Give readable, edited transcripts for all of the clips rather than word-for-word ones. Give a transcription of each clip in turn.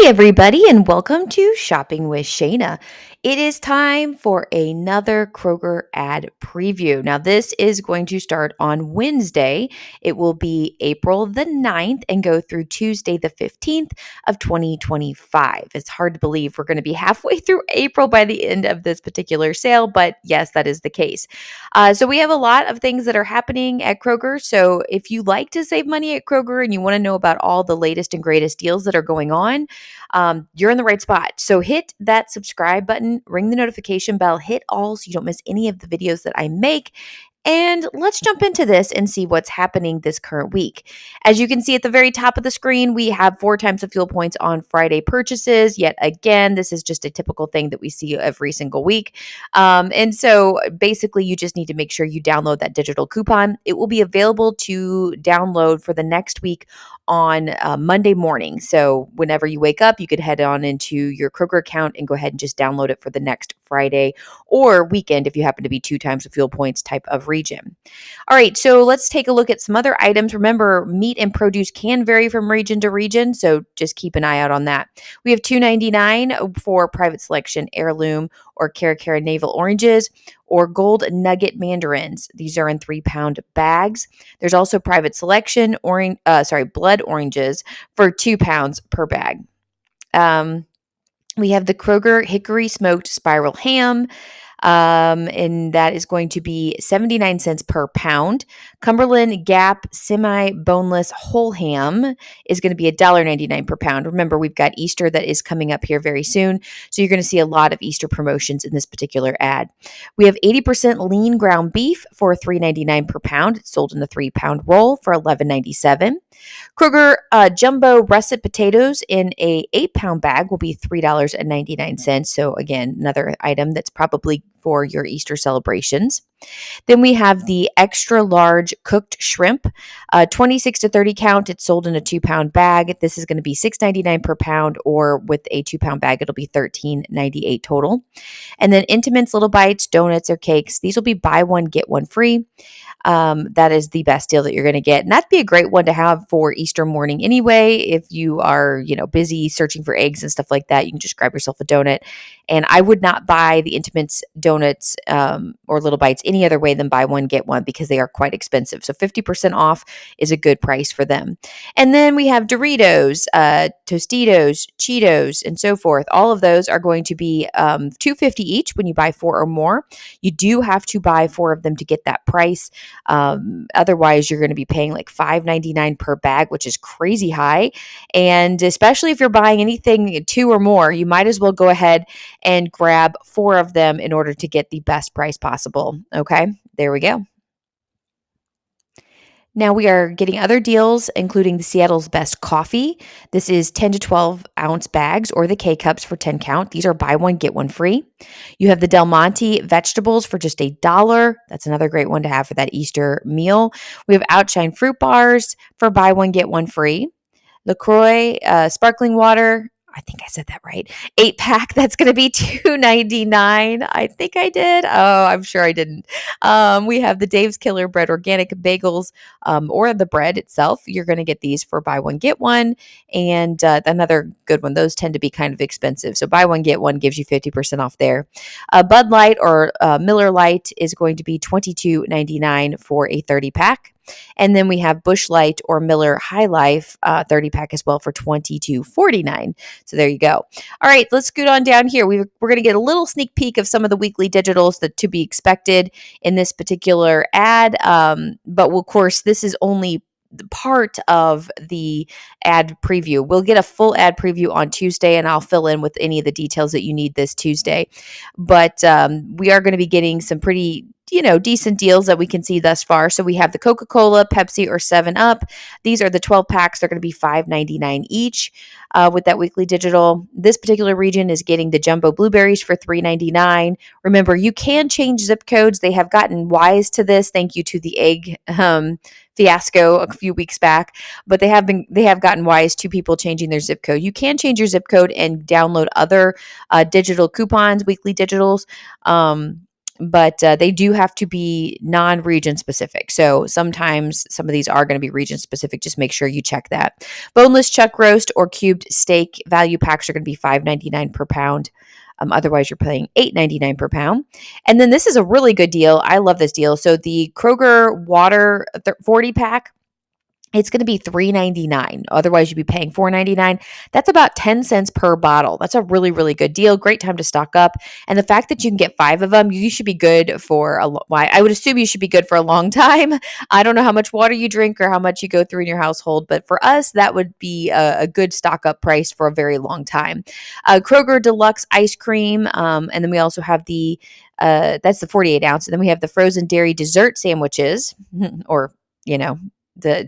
everybody, and welcome to Shopping with Shana. It is time for another Kroger ad preview. Now, this is going to start on Wednesday. It will be April the 9th and go through Tuesday the 15th of 2025. It's hard to believe we're going to be halfway through April by the end of this particular sale, but yes, that is the case. So we have a lot of things that are happening at Kroger. So if you like to save money at Kroger and you want to know about all the latest and greatest deals that are going on, you're in the right spot. So hit that subscribe button, ring the notification bell, hit all so you don't miss any of the videos that I make. And let's jump into this and see what's happening this current week. As you can see at the very top of the screen, we have 4 times the fuel points on Friday purchases. Yet again, this is just a typical thing that we see every single week. And so basically, you just need to make sure you download that digital coupon. It will be available to download for the next week on Monday morning. So whenever you wake up, you could head on into your Kroger account and go ahead and just download it for the next Friday or weekend if you happen to be 2 times the fuel points type of region. All right, so let's take a look at some other items. Remember, meat and produce can vary from region to region, so just keep an eye out on that. We have $2.99 for private selection heirloom or Cara navel oranges or gold nugget mandarins. These are in 3-pound bags. There's also private selection blood oranges for 2 pounds per bag. We have the Kroger hickory smoked spiral ham. And that is going to be 79 cents per pound. Cumberland Gap semi-boneless whole ham is going to be $1.99 per pound. Remember, we've got Easter that is coming up here very soon, so you're going to see a lot of Easter promotions in this particular ad. We have 80% lean ground beef for $3.99 per pound. It's sold in a 3-pound roll for $11.97. Kroger jumbo russet potatoes in a 8-pound bag will be $3.99. So again, another item that's probably for your Easter celebrations. Then we have the extra large cooked shrimp, 26 to 30 count. It's sold in a 2-pound bag. This is going to be $6.99 per pound, or with a 2-pound bag, it'll be $13.98 total. And then Intimates, Little Bites, donuts, or cakes. These will be buy one, get one free. That is the best deal that you're going to get. And that'd be a great one to have for Easter morning anyway. If you are, busy searching for eggs and stuff like that, you can just grab yourself a donut. And I would not buy the Intimates donuts or Little Bites any other way than buy one, get one, because they are quite expensive. So 50% off is a good price for them. And then we have Doritos, Tostitos, Cheetos, and so forth. All of those are going to be $2.50 each when you buy 4 or more. You do have to buy 4 of them to get that price. Otherwise, you're going to be paying like $5.99 per bag, which is crazy high. And especially if you're buying anything 2 or more, you might as well go ahead and grab 4 of them in order to get the best price possible. Okay, there we go. Now we are getting other deals, including the Seattle's Best Coffee. This is 10 to 12 ounce bags or the K-Cups for 10 count. These are buy one, get one free. You have the Del Monte vegetables for just $1. That's another great one to have for that Easter meal. We have Outshine fruit bars for buy one, get one free. LaCroix sparkling water. I think I said that right. 8-pack, that's going to be $2.99. I think I did. Oh, I'm sure I didn't. We have the Dave's Killer Bread organic bagels or the bread itself. You're going to get these for buy one, get one. And another good one. Those tend to be kind of expensive. So buy one, get one gives you 50% off there. Bud Light or Miller Lite is going to be $22.99 for a 30-pack. And then we have Busch Light or Miller High Life 30-pack as well for $22.49. So there you go. All right, let's scoot on down here. We're going to get a little sneak peek of some of the weekly digitals that to be expected in this particular ad. But of course, this is only part of the ad preview. We'll get a full ad preview on Tuesday, and I'll fill in with any of the details that you need this Tuesday. But we are going to be getting some pretty decent deals that we can see thus far. So we have the Coca-Cola, Pepsi, or 7-Up. These are the 12 packs. They're going to be $5.99 each with that weekly digital. This particular region is getting the jumbo blueberries for $3.99. Remember, you can change zip codes. They have gotten wise to this. Thank you to the egg fiasco a few weeks back, but they have gotten wise to people changing their zip code. You can change your zip code and download other digital coupons, weekly digitals. but they do have to be non-region specific. So sometimes some of these are going to be region specific. Just make sure you check that. Boneless chuck roast or cubed steak value packs are going to be $5.99 per pound. Otherwise, you're paying $8.99 per pound. And then this is a really good deal. I love this deal. So the Kroger water 40 pack, it's going to be $3.99. Otherwise, you'd be paying $4.99. That's about 10 cents per bottle. That's a really, really good deal. Great time to stock up. And the fact that you can get 5 of them, you should be good for I would assume you should be good for a long time. I don't know how much water you drink or how much you go through in your household, but for us, that would be a good stock up price for a very long time. Kroger Deluxe ice cream. And then we also have that's the 48 ounce. And then we have the frozen dairy dessert sandwiches or, you know,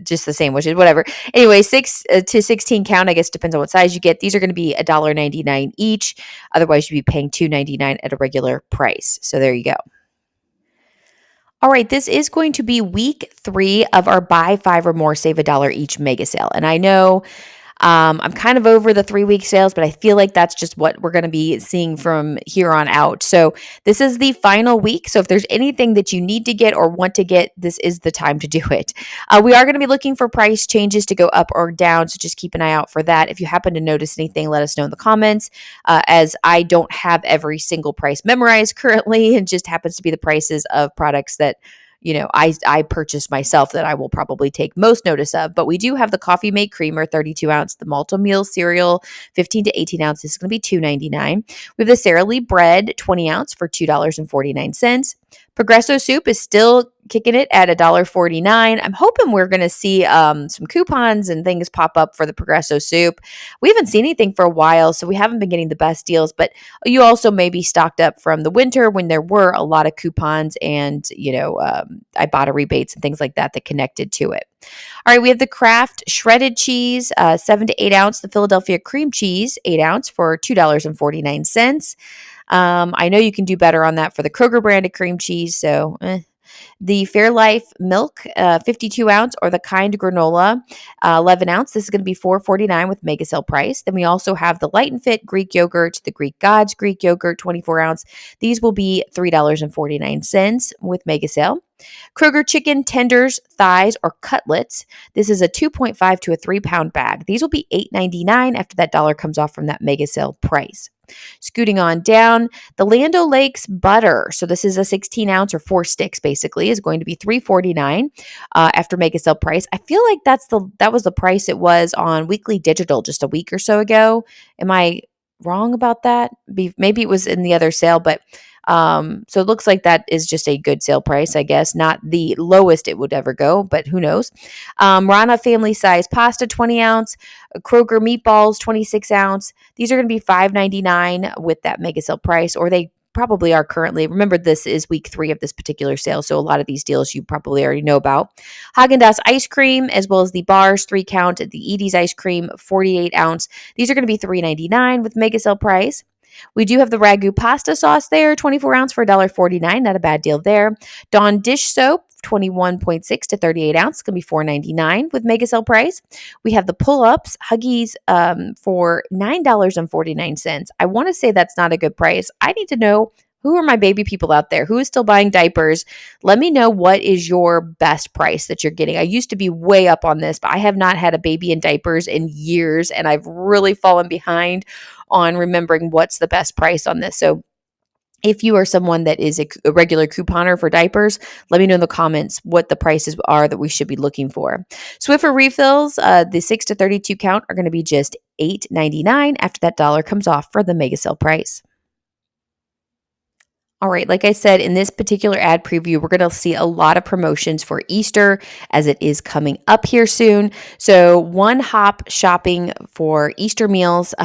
just the sandwiches, whatever. Anyway, 6 to 16 count, I guess depends on what size you get. These are going to be $1.99 each. Otherwise, you'd be paying $2.99 at a regular price. So there you go. All right, this is going to be week 3 of our buy 5 or more, save $1 each mega sale. And I know I'm kind of over the 3-week sales, but I feel like that's just what we're going to be seeing from here on out. So this is the final week. So if there's anything that you need to get or want to get, this is the time to do it. We are going to be looking for price changes to go up or down. So just keep an eye out for that. If you happen to notice anything, let us know in the comments, as I don't have every single price memorized currently. It just happens to be the prices of products that I purchased myself that I will probably take most notice of. But we do have the Coffee Mate Creamer, 32 ounce, the Malto-Meal cereal, 15 to 18 ounce. This is going to be $2.99. We have the Sara Lee bread, 20 ounce for $2.49. Progresso soup is still kicking it at $1.49. I'm hoping we're going to see some coupons and things pop up for the Progresso soup. We haven't seen anything for a while, so we haven't been getting the best deals, but you also may be stocked up from the winter when there were a lot of coupons and, Ibotta rebates and things like that connected to it. All right, we have the Kraft shredded cheese, 7 to 8 ounce, the Philadelphia cream cheese, 8 ounce for $2.49. I know you can do better on that for the Kroger branded cream cheese, so the Fairlife milk, 52 ounce, or the Kind granola, 11 ounce. This is going to be $4.49 with mega sale price. Then we also have the Light and Fit Greek yogurt, the Greek Gods Greek yogurt, 24 ounce. These will be $3.49 with mega sale. Kroger chicken tenders, thighs, or cutlets. This is a 2.5 to a 3 pound bag. These will be $8.99 after that dollar comes off from that mega sale price. Scooting on down, the Land O'Lakes butter. So this is a 16 ounce or 4 sticks basically is going to be $3.49 after mega sale price. I feel like that was the price it was on Weekly Digital just a week or so ago. Am I wrong about that? Maybe it was in the other sale, but so it looks like that is just a good sale price, I guess. Not the lowest it would ever go, but who knows. Rana family size pasta, 20 ounce. Kroger meatballs, 26 ounce. These are going to be $5.99 with that mega sale price, or they probably are currently. Remember, this is week 3 of this particular sale, so a lot of these deals you probably already know about. Haagen-Dazs ice cream, as well as the bars, 3 count. The Edie's ice cream, 48 ounce. These are going to be $3.99 with mega sale price. We do have the Ragu pasta sauce there, 24 ounce for $1.49. Not a bad deal there. Dawn dish soap, 21.6 to 38 ounce. It's going to be $4.99 with mega sale price. We have the pull-ups, Huggies, for $9.49. I want to say that's not a good price. I need to know, who are my baby people out there? Who is still buying diapers? Let me know what is your best price that you're getting. I used to be way up on this, but I have not had a baby in diapers in years, and I've really fallen behind on remembering what's the best price on this. So if you are someone that is a regular couponer for diapers, let me know in the comments what the prices are that we should be looking for. Swiffer refills, the 6 to 32 count are going to be just $8.99 after that dollar comes off for the mega sale price. All right, like I said, in this particular ad preview, we're going to see a lot of promotions for Easter as it is coming up here soon. So one hop shopping for Easter meals.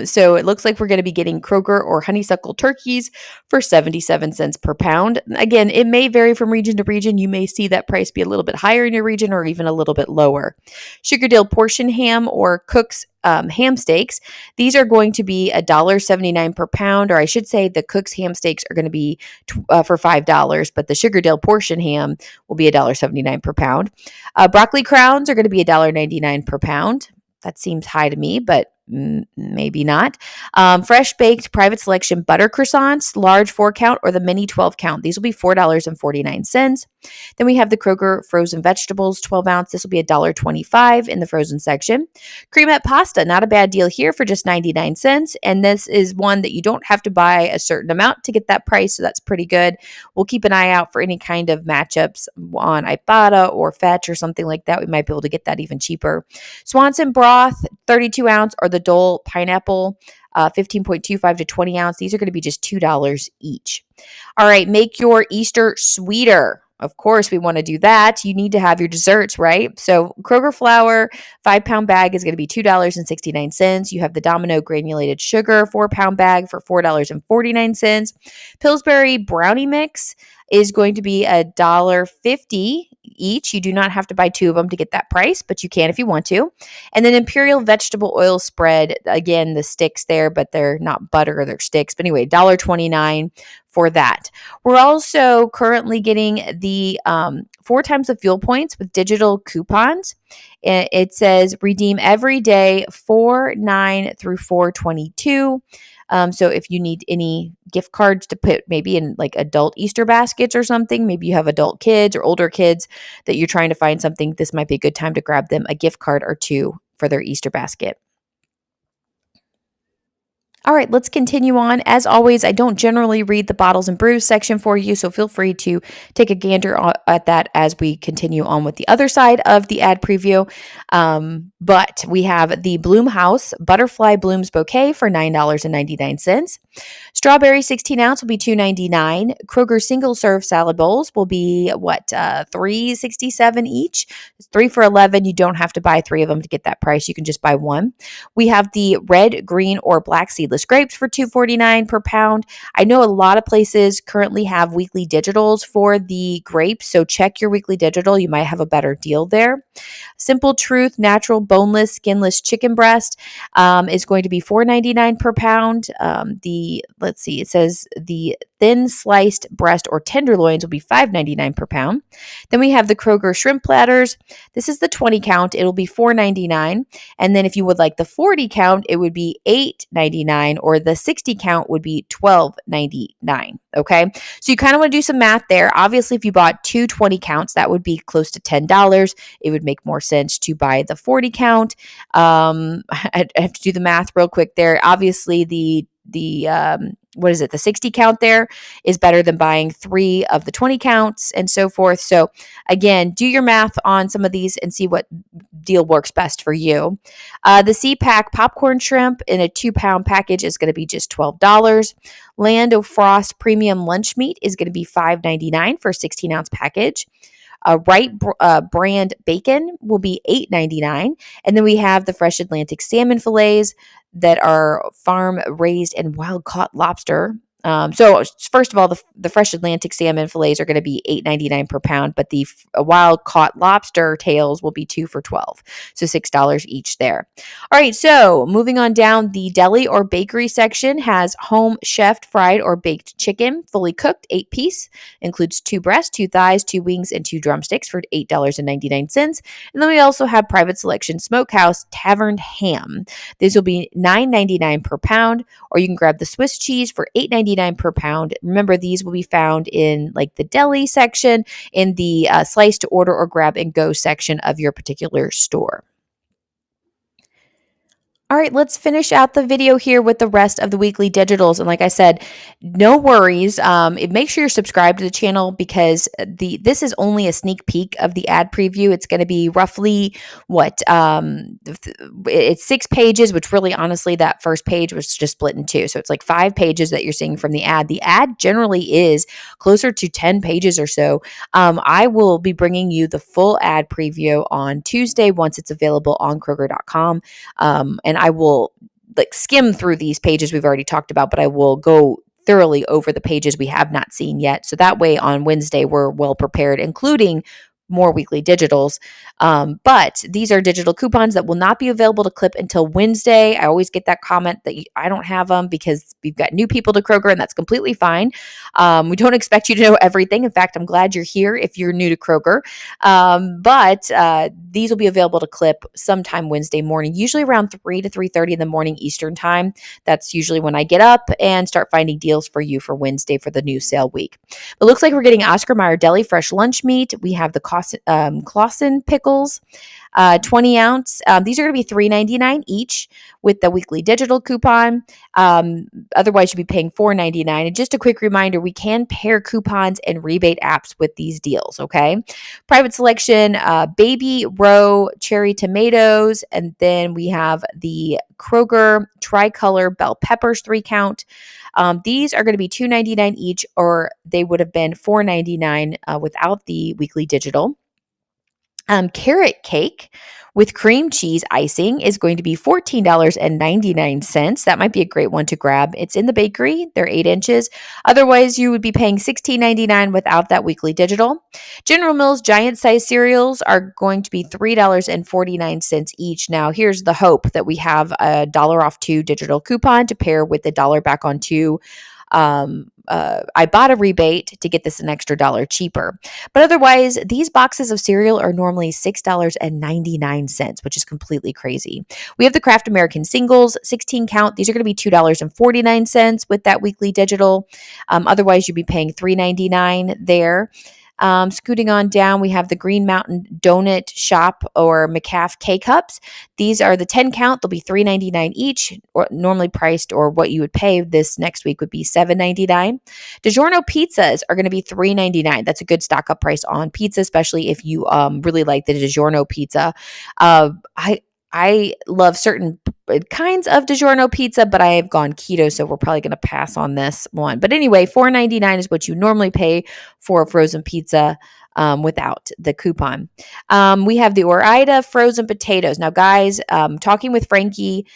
So it looks like we're going to be getting Kroger or honeysuckle turkeys for 77 cents per pound. Again, it may vary from region to region. You may see that price be a little bit higher in your region or even a little bit lower. Sugardale portion ham or Cook's ham steaks. These are going to be $1.79 per pound, or I should say the Cook's ham steaks are going to be for $5, but the Sugardale portion ham will be $1.79 per pound. Broccoli crowns are going to be $1.99 per pound. That seems high to me, but maybe not. Fresh baked private selection butter croissants, large 4 count or the mini 12 count. These will be $4.49. Then we have the Kroger frozen vegetables, 12 ounce. This will be $1.25 in the frozen section. Cremette pasta, not a bad deal here for just 99 cents. And this is one that you don't have to buy a certain amount to get that price. So that's pretty good. We'll keep an eye out for any kind of matchups on Ibotta or Fetch or something like that. We might be able to get that even cheaper. Swanson broth, 32 ounce, or the Dole pineapple, 15.25 to 20 ounce. These are going to be just $2 each. All right, make your Easter sweeter. Of course, we want to do that. You need to have your desserts, right? So Kroger flour, 5-pound bag is going to be $2.69. You have the Domino granulated sugar, 4-pound bag for $4.49. Pillsbury brownie mix is going to be $1.50 each. You do not have to buy 2 of them to get that price, but you can if you want to. And then Imperial vegetable oil spread, again, the sticks there, but they're not butter, they're sticks. But anyway, $1.29 for that. We're also currently getting the 4 times the fuel points with digital coupons. It says redeem every day 4/9 through 4/22. So if you need any gift cards to put maybe in like adult Easter baskets or something, maybe you have adult kids or older kids that you're trying to find something, this might be a good time to grab them a gift card or 2 for their Easter basket. All right, let's continue on. As always, I don't generally read the bottles and brews section for you, so feel free to take a gander at that as we continue on with the other side of the ad preview. But we have the Bloom House Butterfly Blooms Bouquet for $9.99. Strawberry 16 ounce will be $2.99. Kroger single serve salad bowls will be $3.67 each. 3 for $11. You don't have to buy 3 of them to get that price. You can just buy 1. We have the red, green, or black seedless grapes for $2.49 per pound. I know a lot of places currently have weekly digitals for the grapes, so check your weekly digital. You might have a better deal there. Simple Truth natural boneless, skinless chicken breast is going to be $4.99 per pound. It says the thin sliced breast or tenderloins will be $5.99 per pound. Then we have the Kroger shrimp platters. This is the 20 count. It'll be $4.99. And then if you would like the 40 count, it would be $8.99, or the 60 count would be $12.99. Okay. So you kind of want to do some math there. Obviously, if you bought 20 counts, that would be close to $10. It would make more sense to buy the 40 count. I have to do the math real quick there. Obviously, the 60 count there is better than buying 3 of the 20 counts and so forth. So again, do your math on some of these and see what deal works best for you. The C-Pack popcorn shrimp in a 2-pound package is going to be just $12. Land O'Frost premium lunch meat is going to be $5.99 for a 16-ounce package. Wright brand bacon will be $8.99. And then we have the fresh Atlantic salmon fillets that are farm raised and wild caught lobster. So first of all, the fresh Atlantic salmon fillets are going to be $8.99 per pound, but the wild caught lobster tails will be 2 for $12. So $6 each there. All right. So moving on down, the deli or bakery section has home chef fried or baked chicken, fully cooked, 8-piece, includes 2 breasts, 2 thighs, 2 wings, and 2 drumsticks for $8.99. And then we also have private selection smokehouse tavern ham. These will be $9.99 per pound, or you can grab the Swiss cheese for $8.99 per pound. Remember, these will be found in like the deli section, in the slice to order or grab and go section of your particular store. All right, let's finish out the video here with the rest of the weekly digitals. And like I said, no worries. Make sure you're subscribed to the channel, because this is only a sneak peek of the ad preview. It's going to be roughly it's 6 pages, which really honestly, that first page was just split in 2. So it's like 5 pages that you're seeing from the ad. The ad generally is closer to 10 pages or so. I will be bringing you the full ad preview on Tuesday once it's available on Kroger.com. And I will skim through these pages we've already talked about, but I will go thoroughly over the pages we have not seen yet. So that way on Wednesday, we're well prepared, including more weekly digitals. But these are digital coupons that will not be available to clip until Wednesday. I always get that comment that I don't have them because we've got new people to Kroger, and that's completely fine. We don't expect you to know everything. In fact, I'm glad you're here if you're new to Kroger. But these will be available to clip sometime Wednesday morning, usually around 3 to 3:30 in the morning Eastern time. That's usually when I get up and start finding deals for you for Wednesday for the new sale week. It looks like we're getting Oscar Mayer Deli fresh lunch meat. We have the Clausen pickles, 20 ounce. These are going to be $3.99 each with the weekly digital coupon. Otherwise, you'd be paying $4.99. And just a quick reminder, we can pair coupons and rebate apps with these deals, okay? Private selection, baby row cherry tomatoes, and then we have the Kroger tricolor bell peppers 3-count. These are going to be $2.99 each, or they would have been $4.99 without the weekly digital. Carrot cake with cream cheese icing is going to be $14.99. That might be a great one to grab. It's in the bakery. They're 8 inches. Otherwise, you would be paying $16.99 without that weekly digital. General Mills giant size cereals are going to be $3.49 each. Now, here's the hope that we have a $1 off 2 digital coupon to pair with the $1 back on 2. I bought a rebate to get this an extra $1 cheaper. But otherwise, these boxes of cereal are normally $6.99, which is completely crazy. We have the Kraft American Singles 16 count. These are going to be $2.49 with that weekly digital. Otherwise, you'd be paying $3.99 there. Scooting on down, we have the Green Mountain Donut Shop or McCaff K-Cups. These are the 10 count. They'll be $3.99 each, or normally priced, or what you would pay this next week would be $7.99. DiGiorno pizzas are going to be $3.99. That's a good stock up price on pizza, especially if you really like the DiGiorno pizza. I love certain kinds of DiGiorno pizza, but I have gone keto, so we're probably going to pass on this one. But anyway, $4.99 is what you normally pay for a frozen pizza without the coupon. We have the Ore-Ida frozen potatoes. Now, guys, talking with Frankie,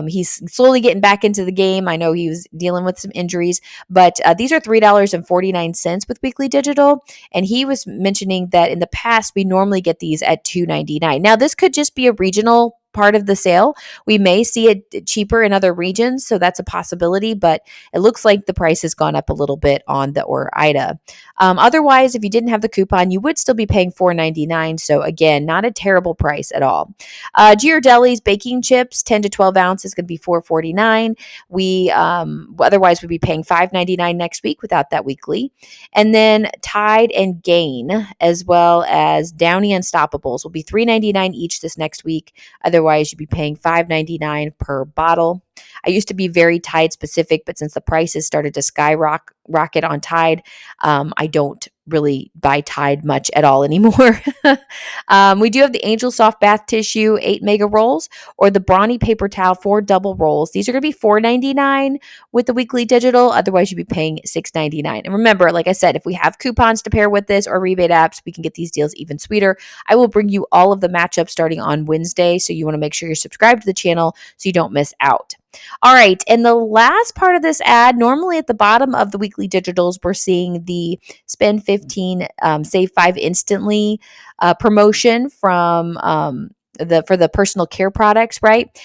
he's slowly getting back into the game. I know he was dealing with some injuries, but these are $3.49 with weekly digital. And he was mentioning that in the past, we normally get these at $2.99. Now, this could just be a regional part of the sale. We may see it cheaper in other regions, so that's a possibility, but it looks like the price has gone up a little bit on the Ore-Ida. Otherwise, if you didn't have the coupon, you would still be paying $4.99. So again, not a terrible price at all. Ghirardelli's baking chips, 10 to 12 ounce, is going to be $4.49. We otherwise would be paying $5.99 next week without that weekly. And then Tide and Gain, as well as Downy Unstoppables, will be $3.99 each this next week. Otherwise, you'd be paying $5.99 per bottle. I used to be very Tide specific, but since the prices started to skyrocket on Tide, I don't really buy Tide much at all anymore. We do have the Angel Soft Bath Tissue 8 mega rolls, or the Brawny Paper Towel 4 double rolls. These are going to be $4.99 with the weekly digital. Otherwise, you'd be paying $6.99. And remember, like I said, if we have coupons to pair with this or rebate apps, we can get these deals even sweeter. I will bring you all of the matchups starting on Wednesday, so you want to make sure you're subscribed to the channel so you don't miss out. All right, and the last part of this ad, normally at the bottom of the weekly digitals, we're seeing the spend 15, save 5 instantly promotion from for the personal care products, right?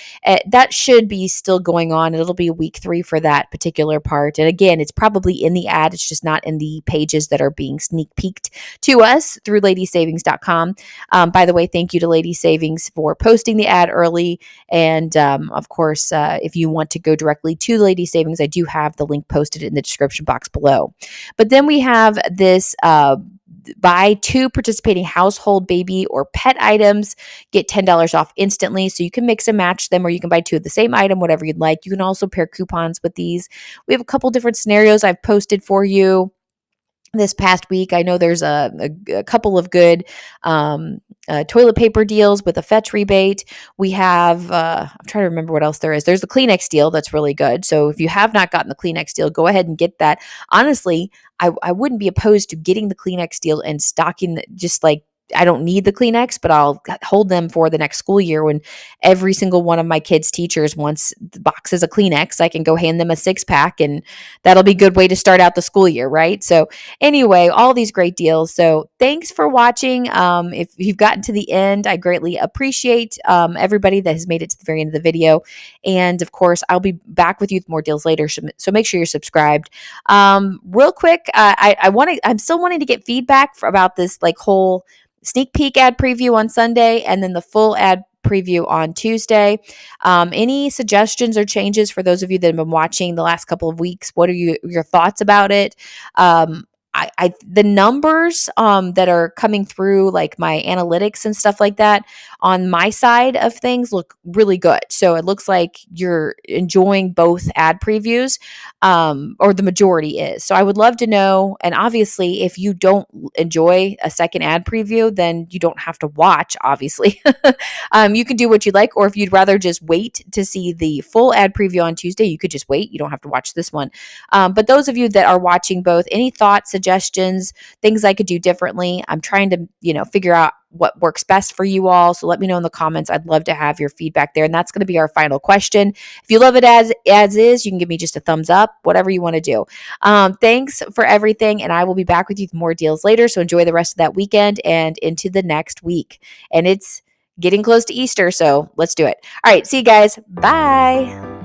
That should be still going on. It'll be week 3 for that particular part. And again, it's probably in the ad. It's just not in the pages that are being sneak peeked to us through ladysavings.com. By the way, thank you to Lady Savings for posting the ad early. And of course, if you want to go directly to Lady Savings, I do have the link posted in the description box below. But then we have this buy 2 participating household, baby, or pet items, get $10 off instantly. So you can mix and match them, or you can buy 2 of the same item, whatever you'd like. You can also pair coupons with these. We have a couple different scenarios I've posted for you this past week. I know there's a couple of good toilet paper deals with a fetch rebate. We have, I'm trying to remember what else there is. There's the Kleenex deal that's really good. So if you have not gotten the Kleenex deal, go ahead and get that. Honestly, I wouldn't be opposed to getting the Kleenex deal and stocking just like I don't need the Kleenex, but I'll hold them for the next school year when every single one of my kids' teachers wants boxes of Kleenex. I can go hand them a 6-pack, and that'll be a good way to start out the school year, right? So anyway, all these great deals. So thanks for watching. If you've gotten to the end, I greatly appreciate everybody that has made it to the very end of the video. And of course, I'll be back with you with more deals later. So make sure you're subscribed. Real quick, I'm still wanting to get feedback about this like whole sneak peek ad preview on Sunday and then the full ad preview on Tuesday. Any suggestions or changes for those of you that have been watching the last couple of weeks? What are your thoughts about it? The numbers that are coming through, like my analytics and stuff like that, on my side of things look really good. So it looks like you're enjoying both ad previews, or the majority is. So I would love to know. And obviously, if you don't enjoy a second ad preview, then you don't have to watch, obviously. You can do what you like, or if you'd rather just wait to see the full ad preview on Tuesday, you could just wait. You don't have to watch this one. But those of you that are watching both, any thoughts, suggestions, things I could do differently? I'm trying to, figure out what works best for you all. So let me know in the comments. I'd love to have your feedback there. And that's going to be our final question. If you love it as is, you can give me just a thumbs up, whatever you want to do. Thanks for everything. And I will be back with you with more deals later. So enjoy the rest of that weekend and into the next week. And it's getting close to Easter, so let's do it. All right, see you guys. Bye.